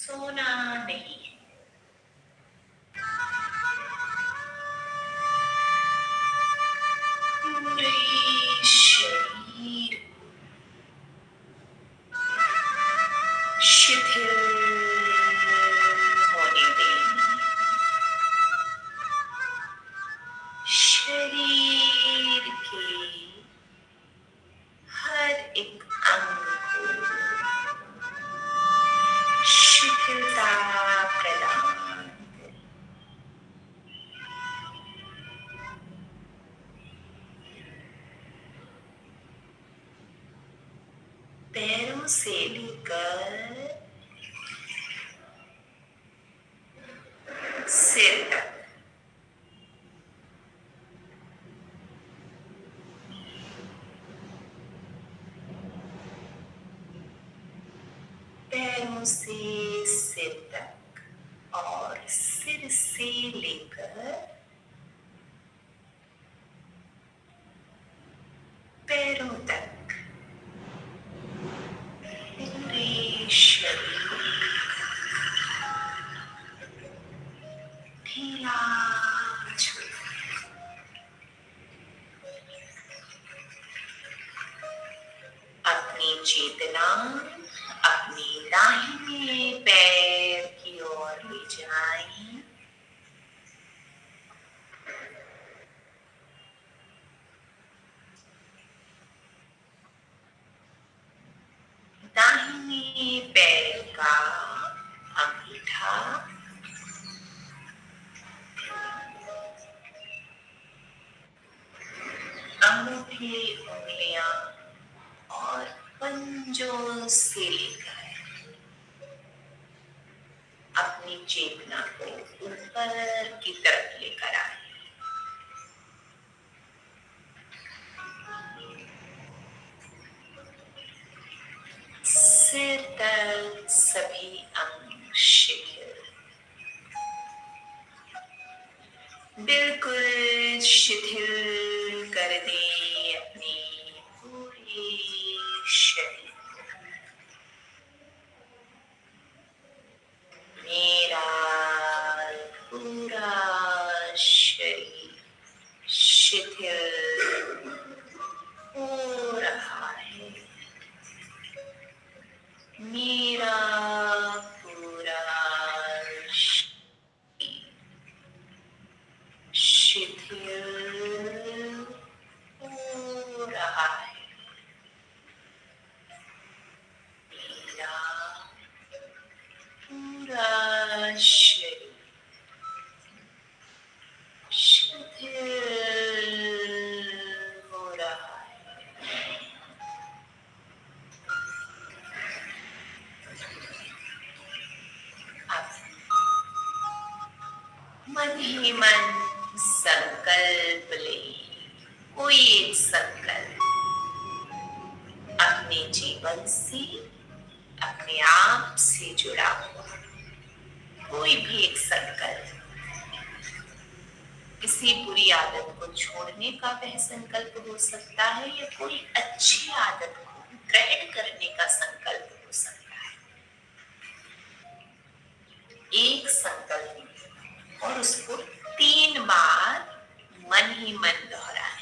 सोना नहीं है। पूरे शरीर शिथिल होने दें। शरीर के हर एक अंग को शिथिलता प्रदान करें। पैरों से लेकर सिर तक पैरों से सिर तक और सिर से लेकर पैरों तक पूरे शरीर ढीला छोड़। अपनी चेतना अपनी दाहिने पैर की ओर ले जाएं। दाहिने पैर का अंगूठा अंगूठे उंगलियां और पंजों से लेकर अपनी चेतना को ऊपर की तरफ लेकर आए। सिर तक सभी अंग शिथिल, बिल्कुल शिथिल कर दें अपनी पूरी शरीर। मेरा पूरा शरीर शिथिल हो रहा है। मेरा पूरा शरीर शिथिल हो रहा है। मेरा पूरा शरीर शिथिल हो रहा है। अब मन ही मन संकल्प ले, कोई एक संकल्प अपने जीवन से अपने आप से जुड़ा हुआ, कोई भी एक संकल्प। किसी बुरी आदत को छोड़ने का वह संकल्प हो सकता है या कोई अच्छी आदत को ग्रहण करने का संकल्प हो सकता है। एक संकल्प और उसको 3 बार मन ही मन दोहराएं।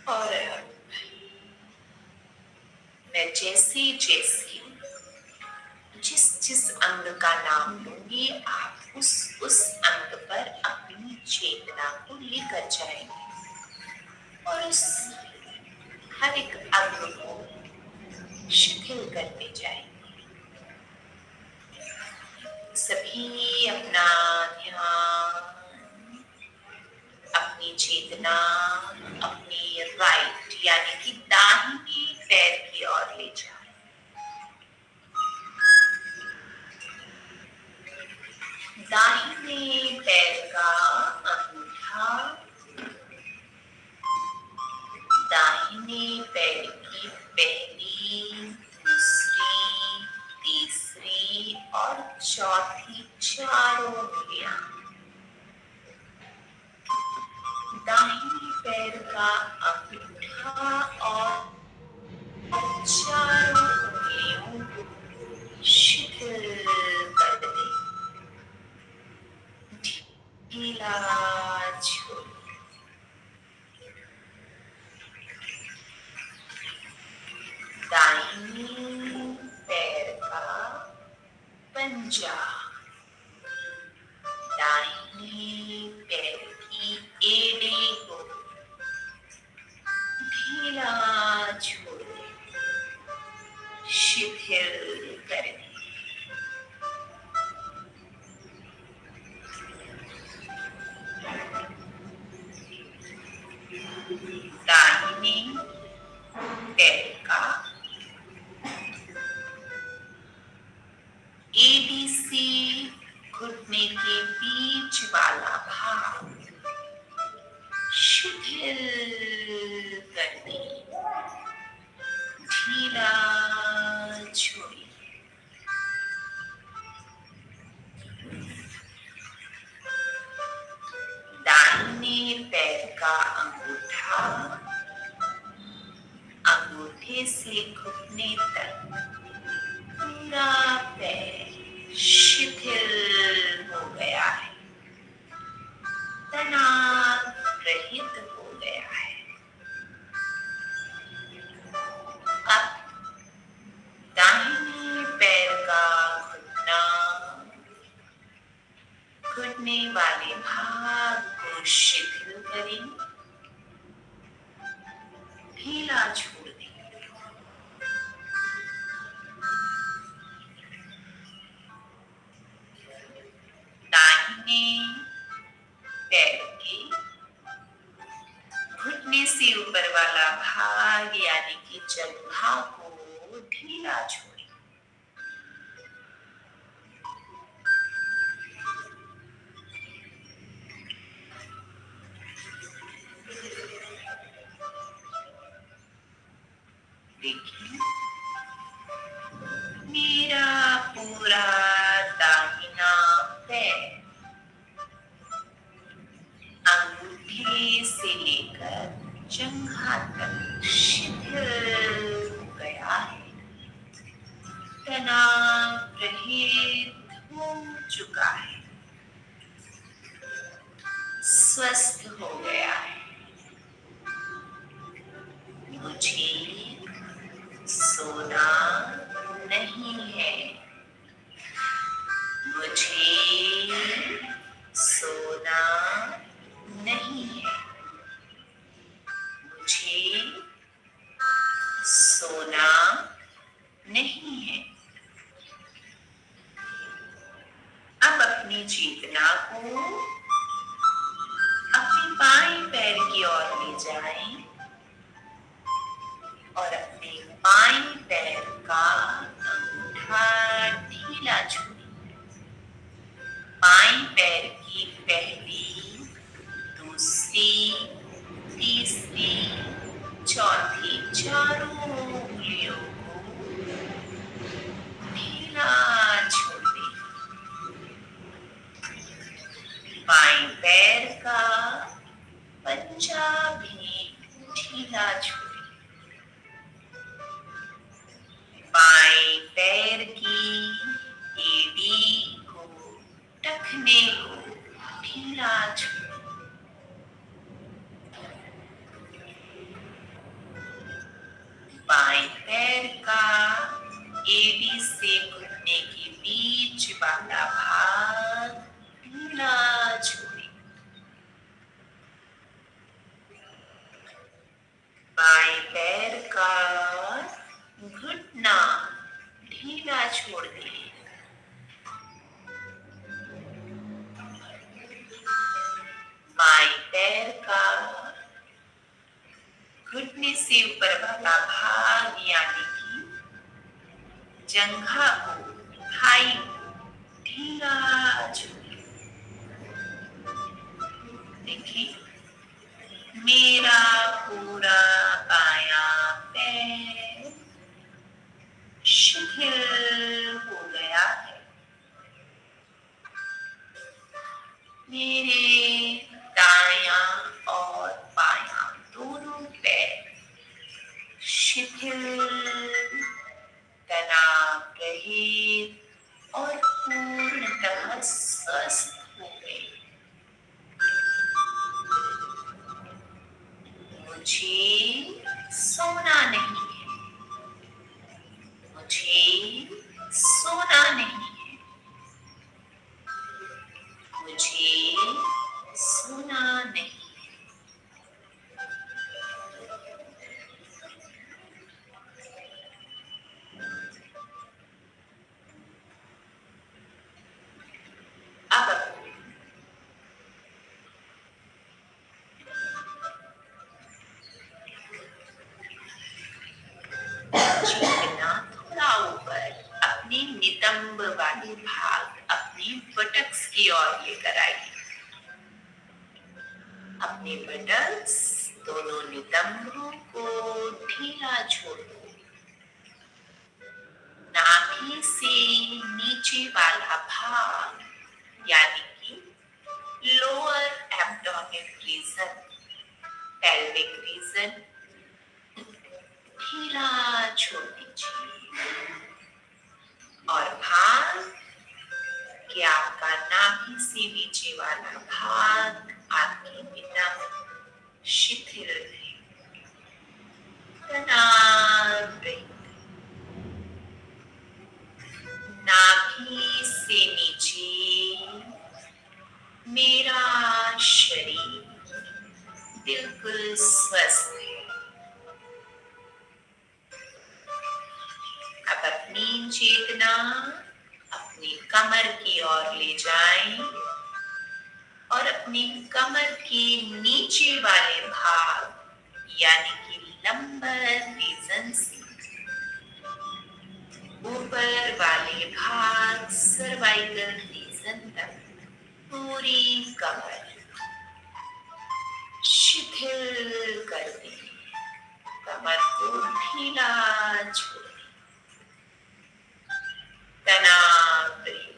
और मैं जैसे जैसे जिस जिस अंग का नाम लूंगी आप उस अंग पर अपनी चेतना को लेकर जाएंगे और उस हर एक अंग को शिथिल करते जाएंगे। सभी अपना ध्यान अपनी चेतना अपनी राइट यानी कि दाहिने पैर की ओर ले जाए। दाहिने पैर का अंगूठा दाहिने पैर की पहली, दूसरी, तीसरी और चौथी चारों उंगलियां दाहिने पैर का अंगूठा और चारों उंगलियों को शिथिल कर दे, ढीला छोड़। दाहिने पैर का पंजा दाहिने पैर की एड़ी को ढीला छोड़ दे, शिथिल कर दे। दाहिने पैर का एड़ी से घुटने के बीच वाला भाग शिथिल कर दे, ढीला छोड़िए। दाहिने पैर का अंगूठा अंगूठे से घुटने तक पूरा पैर शिथिल हो गया है, तनाव रहित हो गया है। अब दाहिने पैर का घुटना घुटने वाले भाग को शिथिल करें, ढीला छोड़ दें। दाहिने पैर के घुटने से ऊपर वाला भाग यानी कि जंघा को ढीला छोड़ें। देखिए मेरा पूरा दाहिना पैर अंगूठे से लेकर जंघा तक शिथिल हो गया है, तनाव रहित हो चुका है, स्वस्थ हो गया है। मुझे सोना नहीं है, मुझे सोना नहीं है, मुझे सोना नहीं है। अब अपनी चेतना को अपने बाएं पैर की ओर ले जाएं और अपने बाएं पैर का अंगूठा ढीला छोड़ें। बाएं पैर की पहली, दूसरी, तीसरी, चौथी चारों उंगलियों को ढीला छोड़ दें। बाएं पैर का पंजा भी ढीला छोड़ें। बाएं पैर की एड़ी को टखने को ढीला छोड़ें। बाएं पैर का एड़ी से घुटने के बीच वाला भाग से ऊपर वाला भाग यानी कि जंघा को, थाई को ढीला छोड़िए। देखिए, मेरा पूरा बायां पैर शिथिल हो गया है। मेरे दायां और बायां दोनों पैर शिथिल, तनाव रहित और पूर्णतः स्वस्थ हो गए। मुझे सोना नहीं है, मुझे सोना नहीं है, मुझे सोना नहीं है। अब चेतना थोड़ा ऊपर अपने नितंब वाले भाग, अपने बटक्स की ओर लेकर आइए। अपने बटक्स, दोनों नितंबों को ढीला छोड़ दो। नाभि से नीचे वाला भाग यानी कि lower abdomen region, pelvic region ढीला छोड़ दीजिए। और भाग कि आपका नाभि से नीचे वाला भाग, आपकी नितंब शिथिल रहे, तनाव रहे। नाभि से नीचे मेरा शरीर बिल्कुल स्वस्थ है। अब अपनी चेतना अपनी कमर की ओर ले जाएं और अपनी कमर के नीचे वाले भाग यानी कि लंबर रीजन से ऊपर वाले भाग सर्वाइकल रीजन तक पूरी कमर शिथिल कर दें। कमर को ढीला छोड़ दें, तनाव रहे।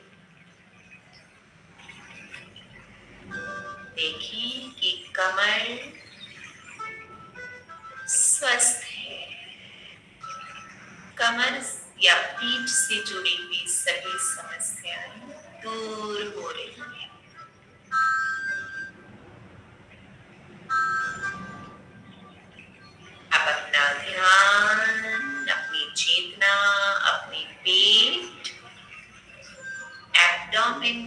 देखिए कि कमर स्वस्थ है। कमर या पीठ से जुड़ी हुई सभी समस्याएं दूर हो रही हैं। अब अपना ध्यान, अपनी चेतना अपने पेट, एब्डोमेन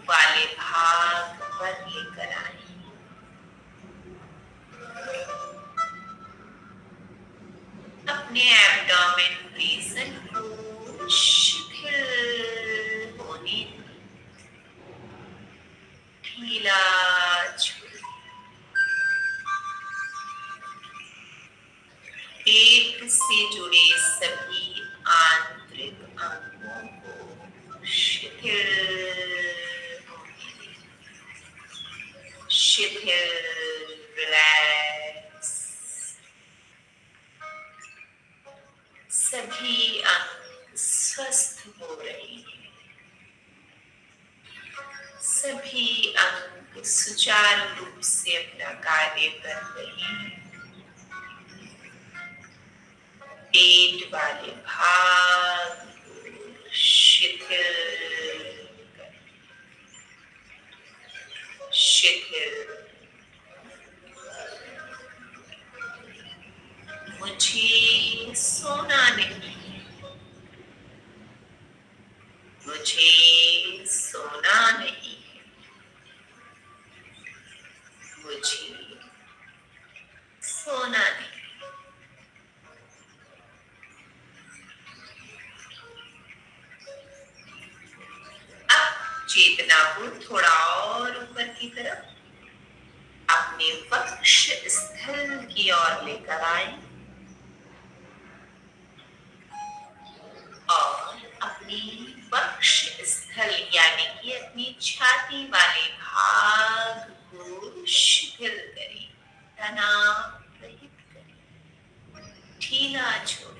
वाले भाग पर लेकर आए। अपने एब्डोमेन रीजन को शिथिल होने, ढीला छोड़िए। पेट से जुड़े सभी आंतरिक अंगों को शिथिल होने दें। शिथिल, रिलैक्स। सभी अंग स्वस्थ हो रहे हैं। सभी अंग सुचारू रूप से अपना कार्य कर रहे हैं। पेट वाले भाग शिथिल, शिथिल। मुझे सोना नहीं है, मुझे सोना नहीं है, मुझे सोना नहीं। अब चेतना को थोड़ा और ऊपर की तरफ, अपने अपने वक्ष स्थल की ओर लेकर आए और अपनी वक्ष स्थल यानी कि अपनी छाती वाले भाग को शिथिल करें, तनाव रहित करें, ढीला छोड़ें।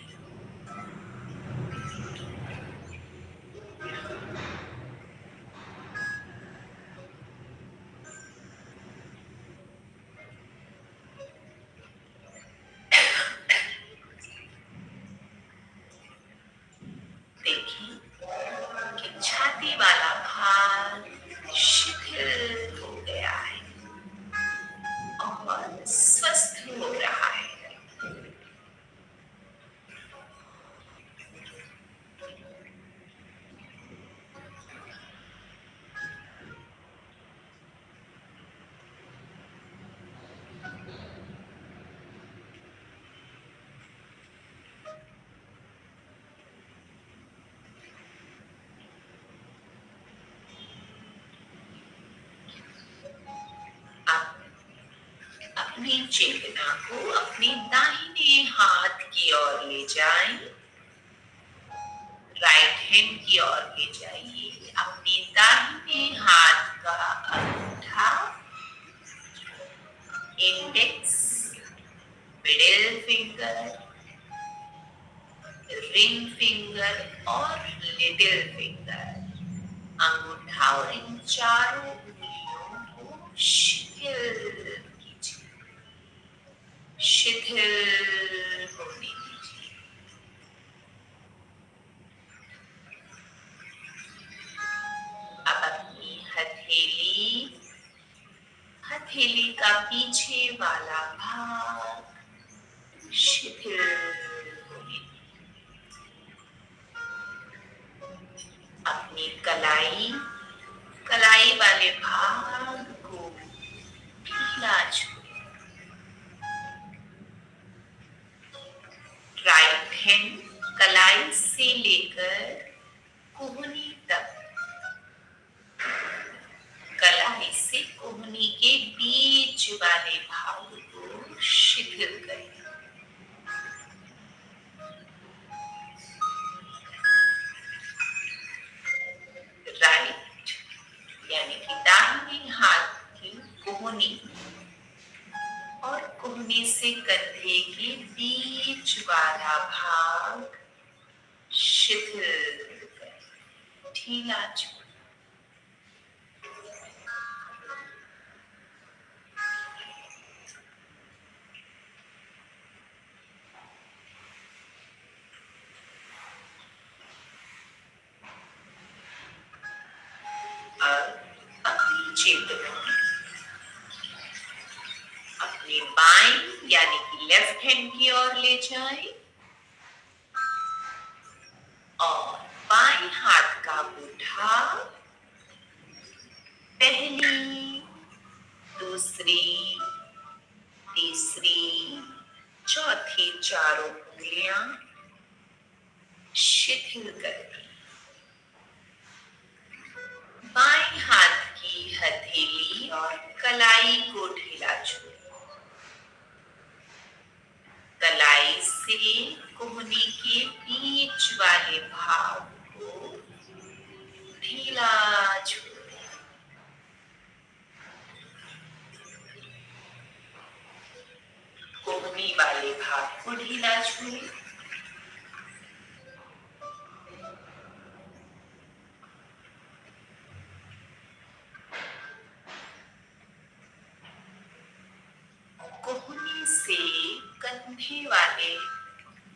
देखें कि छाती वाला भाग शिथिल हो गया है और स्वस्थ हो रहा है। आप अपनी चेतना को अपने दाहिने हाथ की ओर ले जाएं, राइट हैंड की ओर ले जाइए। अपने दाहिने हाथ का अंगूठा, index, middle finger, ring finger और लिटिल फिंगर, अंगूठा और इन चारों उंगलियों को शिथिल कीजिए, शिथिल होने दीजिए। अब अपनी हथेली, हथेली का पीछे वाला भाग शिथिल होने दीजिए। अपनी कलाई, कलाई वाले भाग को ढीला छोड़ें। राइट हैंड कलाई से लेकर कोहनी तक, कलाई से कोहनी के बीच वाले भाग को शिथिल करें। राइट यानी कि दाहिने हाथ की कोहनी और कोहनी से कंधे के बीच वाला भाग शिथिल करें, ढीला छोड़ें। अपनी चेतना अपने बाएं यानी कि लेफ्ट हैंड की ओर ले जाएं और बाएं हाथ का अंगूठा पहली, दूसरी, तीसरी, चौथी चारों उंगलियां शिथिल कर दी। बाएं हाथ की हथेली और कलाई को ढीला छोड़ें। कलाई से कोहनी के बीच वाले भाग को ढीला छोड़ें। कोहनी वाले भाग को ढीला छोड़ें। कोहनी से कंधे वाले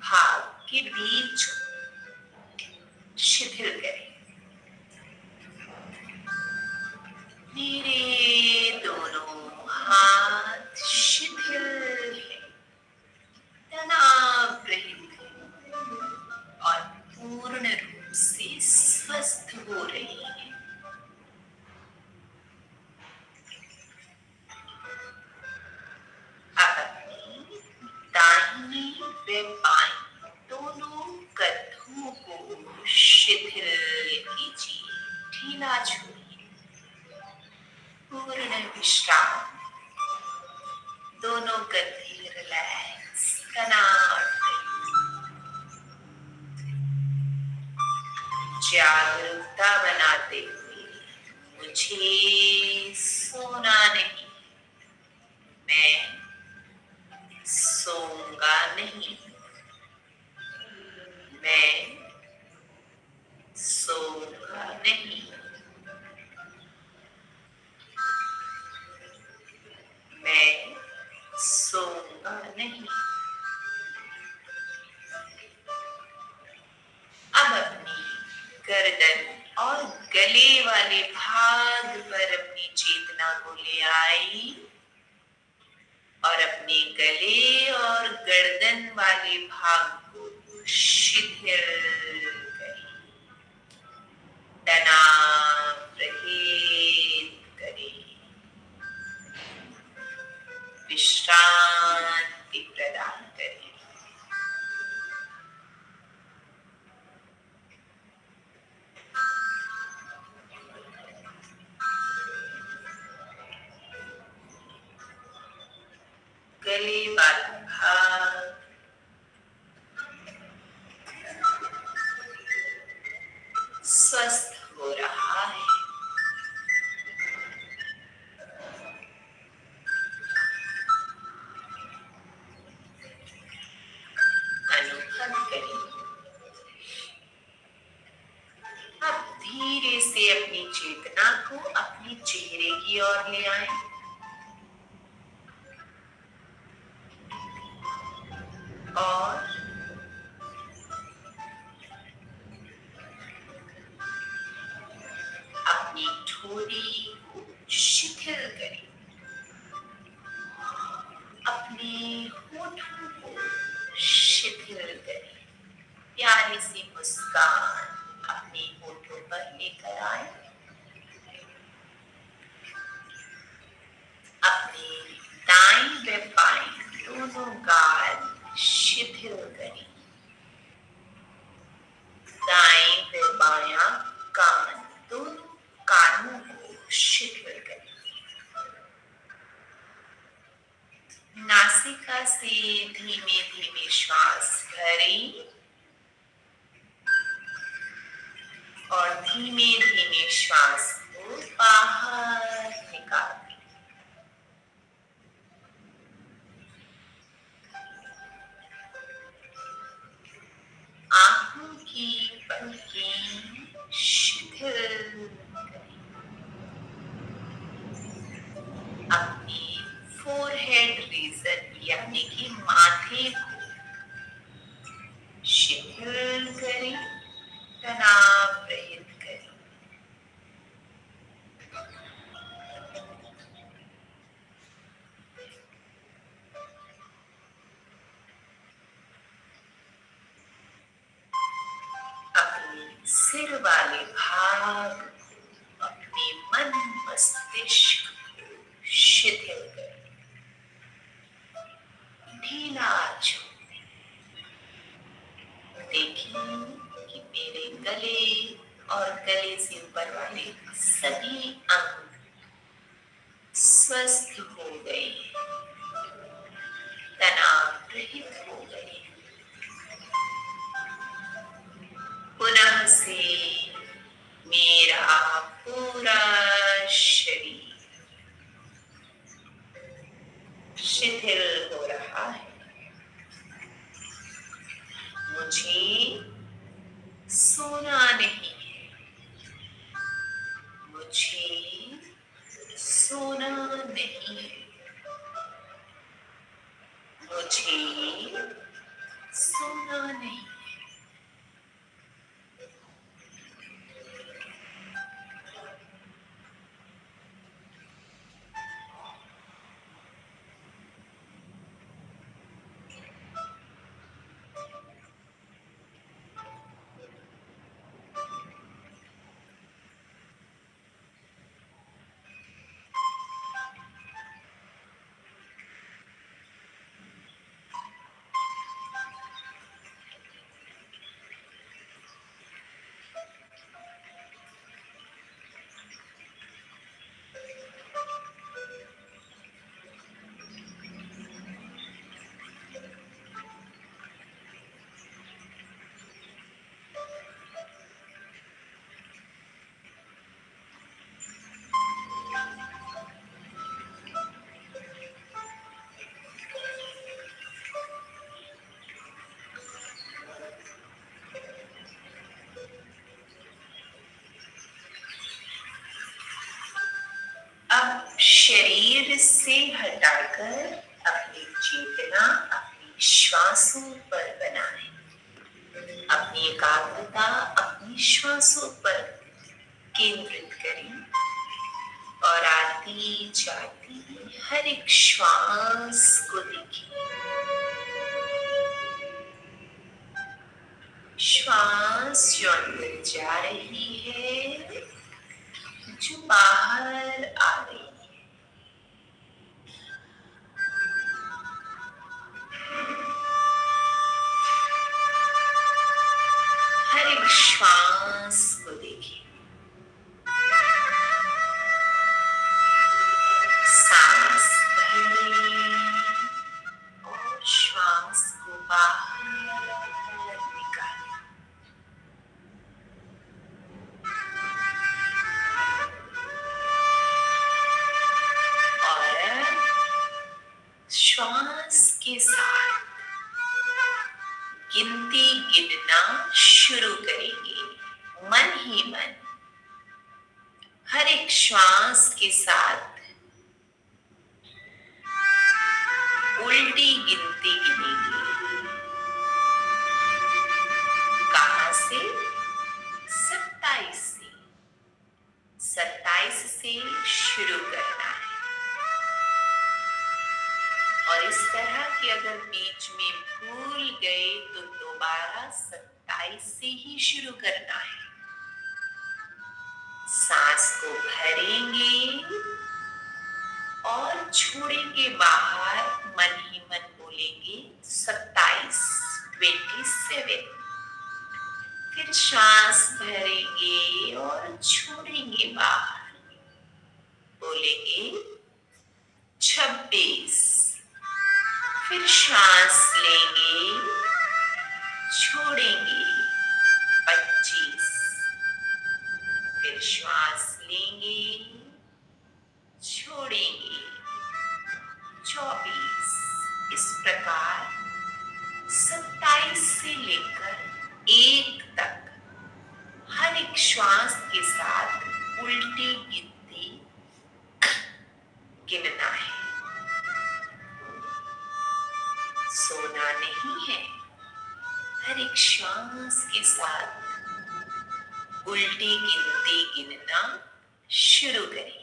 भाग के बीच शिथिल करें। मेरे दोनों हाथ शिथिल हैं, तनाव रहित हैं और पूर्ण रूप से स्वस्थ हो रही हैं। अब अपनी दाहिनी व बाईं दोनों कंधों को शिथिल कीजिए, ढीला छोड़िए। पूर्ण विश्राम। दोनों कंधे रिलैक्स, तनाव जागरूकता बनाते हुए मुझे सोना नहीं, मैं सोऊंगा नहीं, मैं सोऊंगा नहीं, मैं सोऊंगा नहीं। अब अपनी गर्दन और गले वाले भाग पर अपनी चेतना को ले आई और अपने गले और गर्दन वाले भाग को शिथिल करें, तनाव रहित करें, विश्रांति प्रदान करें। गले वाला भाग स्वस्थ हो रहा है। अनुभव करें। अब धीरे से अपनी चेतना को अपने चेहरे की ओर ले आए और अपनी ठोड़ी को शिथिल करें, अपने होठों को शिथिल करें, प्यारी सी मुस्कान अपने होठों पर लेकर आए, अपने दाएं व बाएं दोनों गाल शिथिल करें, दाएं व बायां कान दोनों कानों को शिथिल करें। नासिका से धीमे धीमे श्वास भरें और धीमे धीमे श्वास को बाहर निकालें। आंखों की पलकें शिथिल करें, अपनी फोरहेड रीजन यानी कि माथे को शिथिल करें, तनाव रहित करें। अपने सिर वाले भाग को, अपने मन मस्तिष्क को शिथिल करें, ढीला छोड़ें। देखिए कि मेरे गले और गले से ऊपर वाले सभी अंग स्वस्थ हो गए, तनाव रहित हो गए। पुनः से मेरा पूरा शरीर शिथिल हो रहा है। मुझे सोना नहीं है, मुझे सोना नहीं है, मुझे सोना नहीं है। शरीर से हटाकर अपनी चेतना अपनी श्वासों पर बनाएं। अपनी एकाग्रता अपनी श्वासों पर केंद्रित करें और आती जाती हर एक श्वास को देखें। श्वास जो अंदर जा रही है, जो बाहर आ रही है। हर एक श्वास को देखें। सांस भरें और श्वास को बाहर निकालें। और श्वास के साथ गिनती गिनना शुरू करेंगे मन ही मन। हर एक श्वास के साथ उल्टी गिनती गिनेंगे। कहां से? 27 से। 27 से शुरू करना है। और इस तरह कि अगर बीच में भूल गए तो दोबारा 27 से ही शुरू करना है। सांस को भरेंगे और छोड़ेंगे बाहर, मन ही मन बोलेंगे 27, 27। फिर श्वास भरेंगे और छोड़ेंगे बाहर, बोलेंगे 26। फिर श्वास लेंगे, छोड़ेंगे 25। फिर श्वास लेंगे, छोड़ेंगे 24। इस प्रकार 27 से लेकर 1 तक हर एक श्वास के साथ उल्टी गिनती गिनना है। सोना नहीं है। हर एक श्वास के साथ उल्टी गिनती गिनना शुरू करें।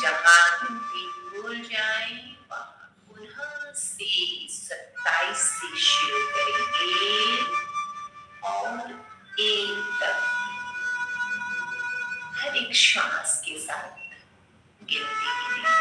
जहां हिंदी भूल जाए वहां पुनः से 27 से शुरू करेंगे और एक तक हर एक श्वास के साथ गिनती गिनेंगे।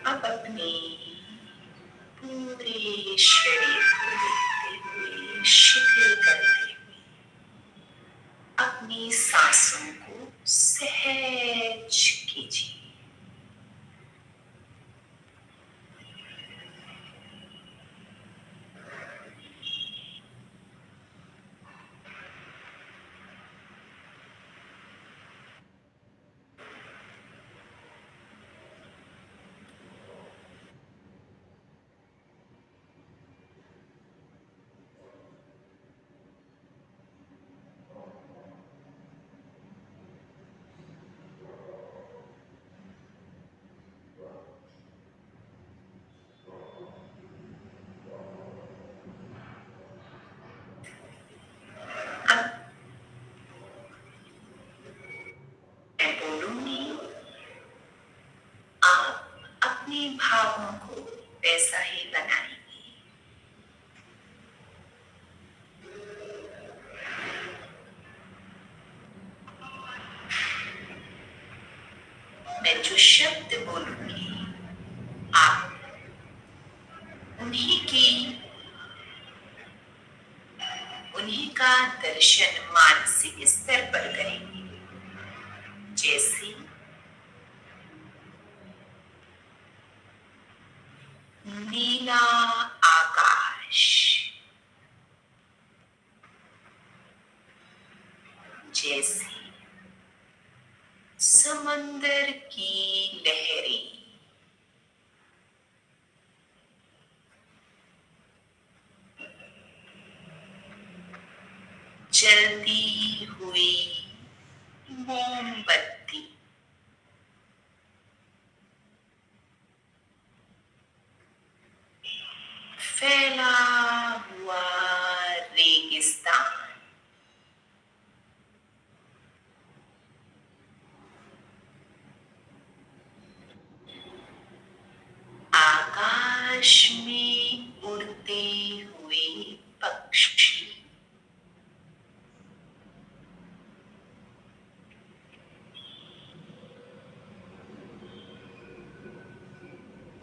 अब अपने पूरे शरीर को देखते हुए शिथिल करते हुए अपनी सांसों को सहज कीजिए। भावों को वैसा ही बनाएंगे। मैं जो शब्द बोलूंगी आप उन्हीं की उन्हीं का दर्शन मानसिक स्तर पर करेंगे। जैसे नीला आकाश, जैसे समंदर की लहरें, जलती हुई मोमबत्ती, फैला हुआ रेगिस्तान, आकाश में उड़ते हुए पक्षी,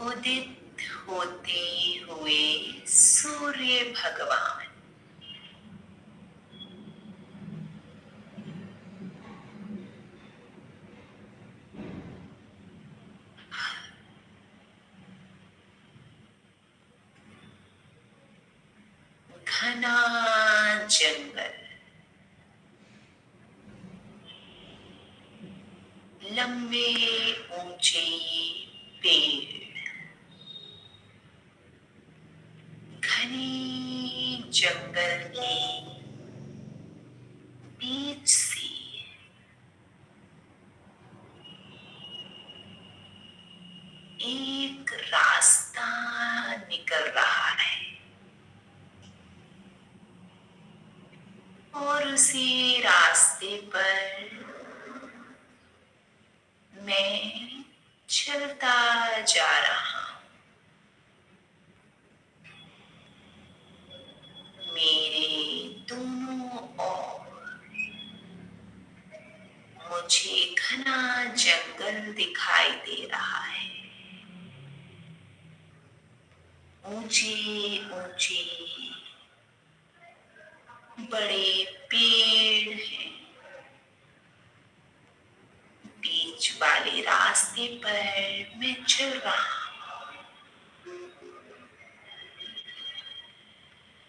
उदित होते हुए सूर्य भगवान, घना जंगल, लंबे ऊंचे पेड़, घनी जंगल के बीच से एक रास्ता निकल रहा है और उसी रास्ते पर मैं चलता जा रहा हूं। मेरे दोनों ओर मुझे घना जंगल दिखाई दे रहा है। ऊंचे ऊंचे बड़े पेड़ हैं। बीच वाले रास्ते पर मैं चल रहा हूं।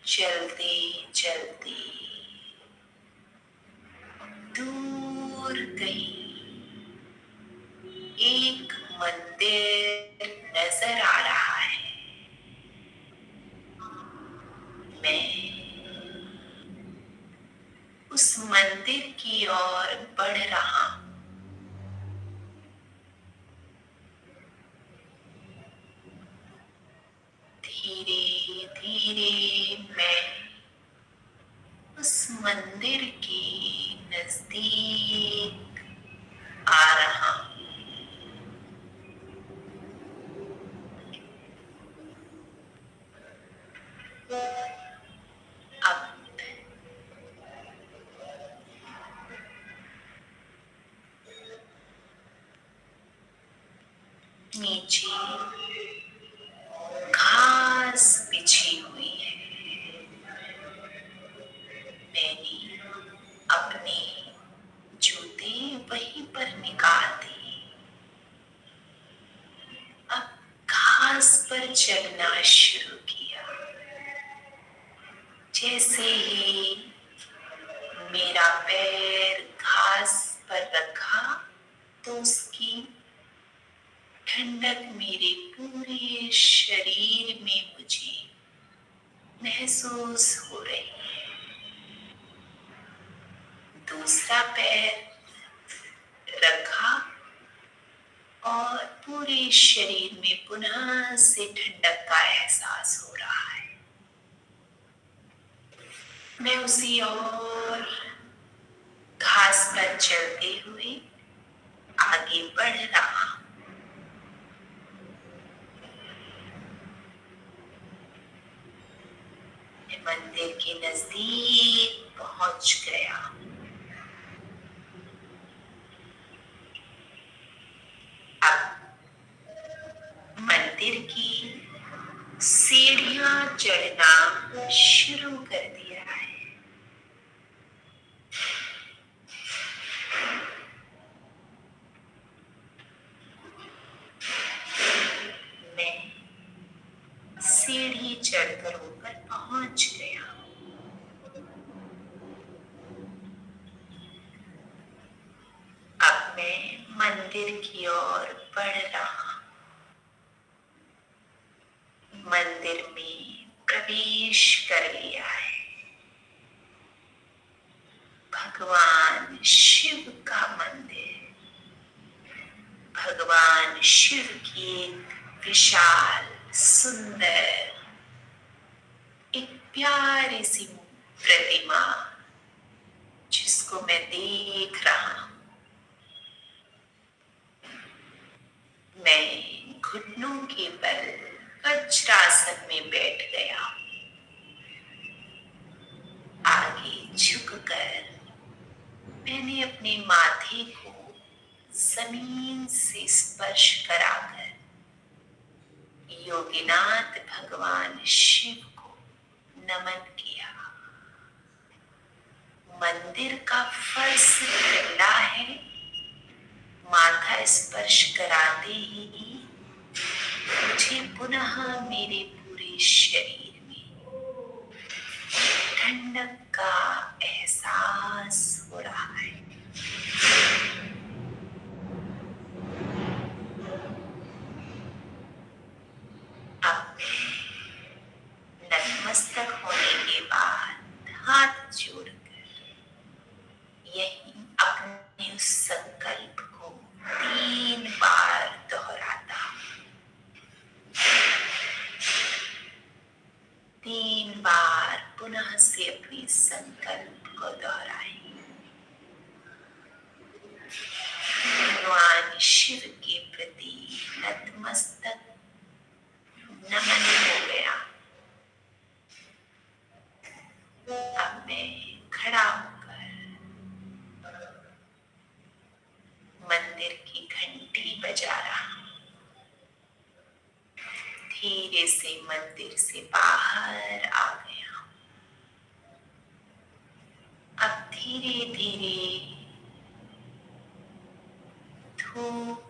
चलते चलते दूर कहीं एक मंदिर नजर आ रहा है। मैं उस मंदिर की ओर बढ़ रहा हूं। धीरे धीरे मैं उस मंदिर के नजदीक आ रहा हूं। अब नीचे घास बिछी हुई है। मैंने अपने जूते वहीं पर निकाल दिए। अब घास पर चलना शुरू किया। जैसे ही मेरा पैर घास पर रखा तो उसकी ठंडक मेरे पूरे शरीर में मुझे महसूस हो रही है। दूसरा पैर रखा और पूरे शरीर में पुनः से ठंडक का एहसास हो रहा है। मैं उसी और घास पर चलते हुए आगे बढ़ रहा हूं। नजदीक पहुंच गया। अब मंदिर की सीढ़ियां चढ़ना शुरू कर दिया है। मैं सीढ़ी चढ़कर ऊपर पहुंच गया। अब मैं मंदिर की ओर बढ़ रहा। मंदिर में प्रवेश कर लिया है। भगवान शिव का मंदिर। भगवान शिव की विशाल सुंदर एक प्यारी सी प्रतिमा जिसको मैं देख रहा हूं। मैं घुटनों के बल वज्रासन में बैठ गया। आगे झुककर मैंने अपने माथे को जमीन से स्पर्श कराकर योगीनाथ भगवान शिव को नमन किया। मंदिर का फर्श ठंडा है। माथा स्पर्श कराते ही मुझे पुनः मेरे पूरे शरीर में ठंडक का एहसास हो रहा है। अब नतमस्तक होने के बाद हाथ जोड़कर यही अपने उस संकल्प को 3 बार दोहराता हूं। 3 बार पुनः से अपने संकल्प को दोहराएं। भगवान शिव के प्रति नतमस्तक नमन हो गया। अब मैं खड़ा होकर मंदिर की घंटी बजा रहा हूं। धीरे से मंदिर से बाहर आ गया। अब धीरे धीरे धूप,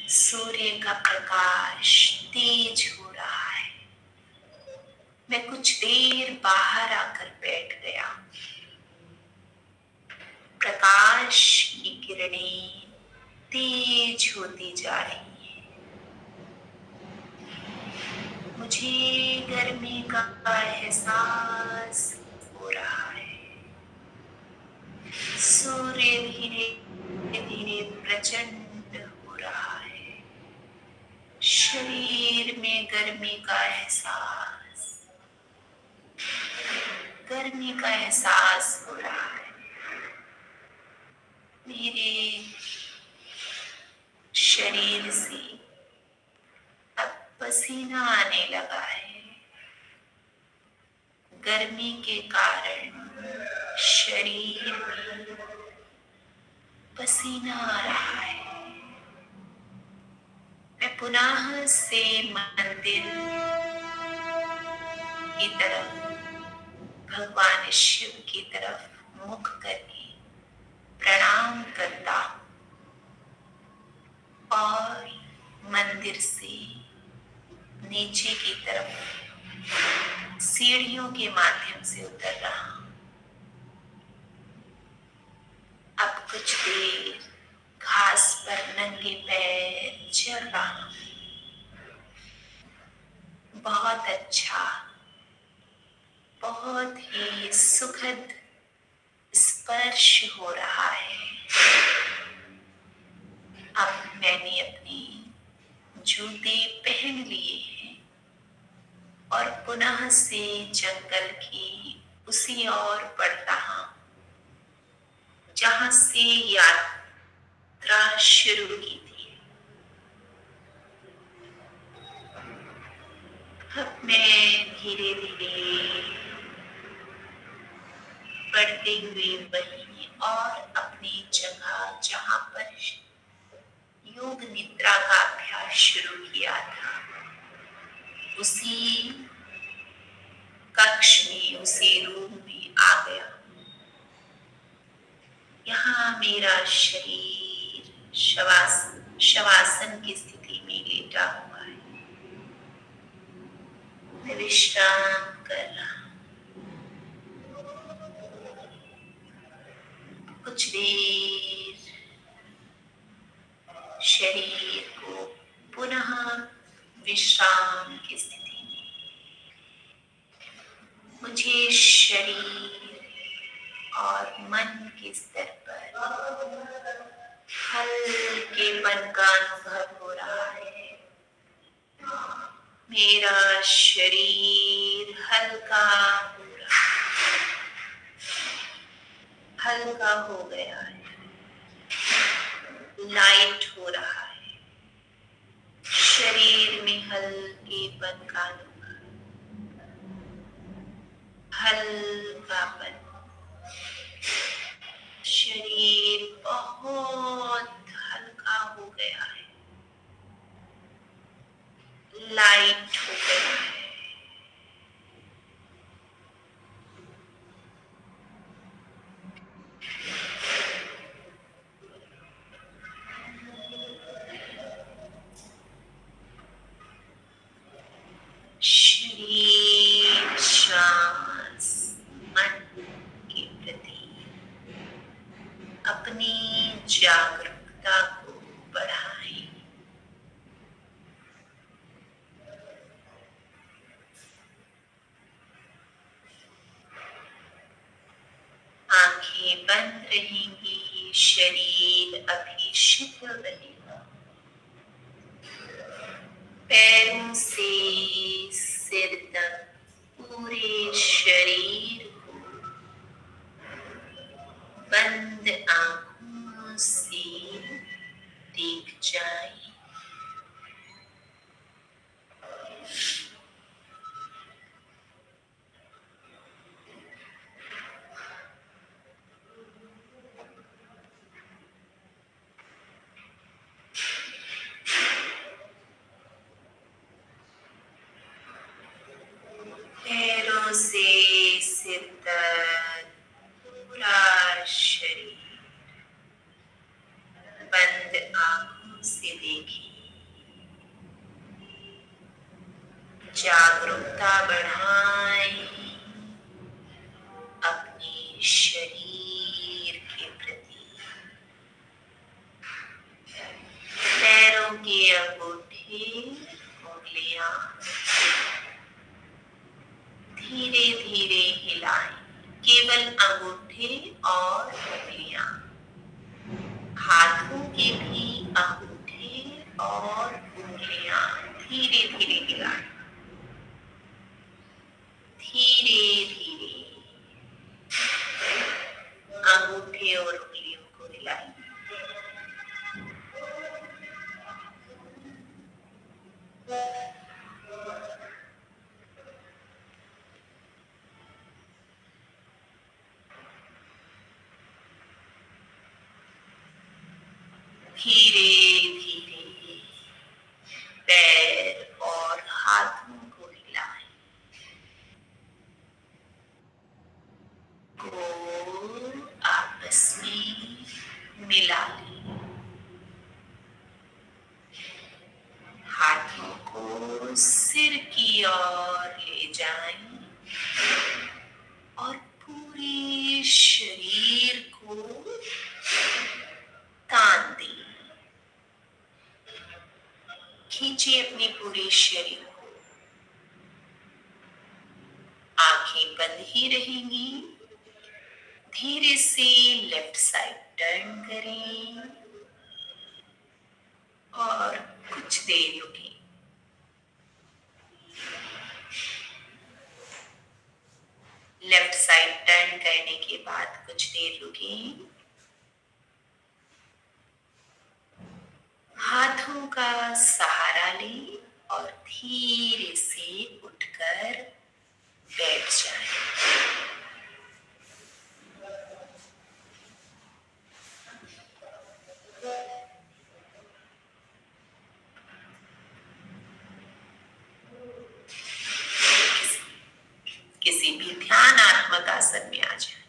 सूर्य का प्रकाश तेज हो रहा है। मैं कुछ देर बाहर आकर बैठ गया। प्रकाश की किरणें तेज होती जा रही हैं। मुझे गर्मी का एहसास हो रहा है। सूर्य धीरे धीरे प्रचंड हो रहा है। शरीर में गर्मी का एहसास हो रहा है। मेरे शरीर से अब पसीना आने लगा है। गर्मी के कारण शरीर में पसीना आ रहा है। मैं पुनः से मंदिर की तरफ, भगवान शिव की तरफ मुख करके प्रणाम करता हूं और मंदिर से नीचे की तरफ सीढ़ियों के माध्यम से उतर रहा हूं। अब कुछ देर घास पर नंगे पैर चल रहा हूं। बहुत अच्छा, बहुत ही सुखद स्पर्श हो रहा है। अब मैंने अपने जूते पहन लिए हैं और पुनः से जंगल की उसी ओर बढ़ रहा हूं जहां से यात्रा शुरू की थी। अब मैं धीरे धीरे करते हुए वहीं और अपनी जगह जहां पर योग निद्रा का अभ्यास शुरू किया था, उसी कक्ष में, उसी रूम में आ गया। यहाँ मेरा शरीर शवासन की स्थिति में लेटा हुआ है। मैं विश्राम कर रहा हूं। कुछ देर शरीर को पुनः विश्राम की स्थिति में, मुझे शरीर और मन के स्तर पर हल्केपन का अनुभव हो रहा है। मेरा शरीर हल्का हो रहा है, हल्का हो गया है, लाइट हो रहा है। शरीर में हल्केपन का अनुभव, हल्कापन। शरीर बहुत हल्का हो गया है, लाइट हो गया है। शरीर, श्वास, मन के प्रति अपनी जागरूकता को बढ़ाएं। आंखें बंद रहेंगी, शरीर अभी शिथिल रहेगा। पैरों से सिर तक पूरे शरीर को बंद आंखों से देख जाएं। पैरों से सिर तक पूरा शरीर बंद आंखों से देखिए। जागरूकता बढ़ाएं अपने शरीर के प्रति। पैरों के अंगूठे, उंगलियां धीरे धीरे हिलाएं। केवल अंगूठे और उंगलियां। हाथों के भी अंगूठे और उंगलियां धीरे धीरे हिलाएं। धीरे धीरे अंगूठे और उंगलियों को हिलाएं। धीरे धीरे पैर और हाथों को हिलाएं। को आपस में मिला लें। हाथों को सिर की ओर ले जाएं और पूरे शरीर को तान दें। खींचिए अपने पूरे शरीर को। आंखें बंद ही रहेंगी। धीरे से लेफ्ट साइड टर्न करें और कुछ देर रुकें। लेफ्ट साइड टर्न करने के बाद कुछ देर रुकें। हाथों का सहारा लें और धीरे से उठकर बैठ जाएं। आसन में आ जाए।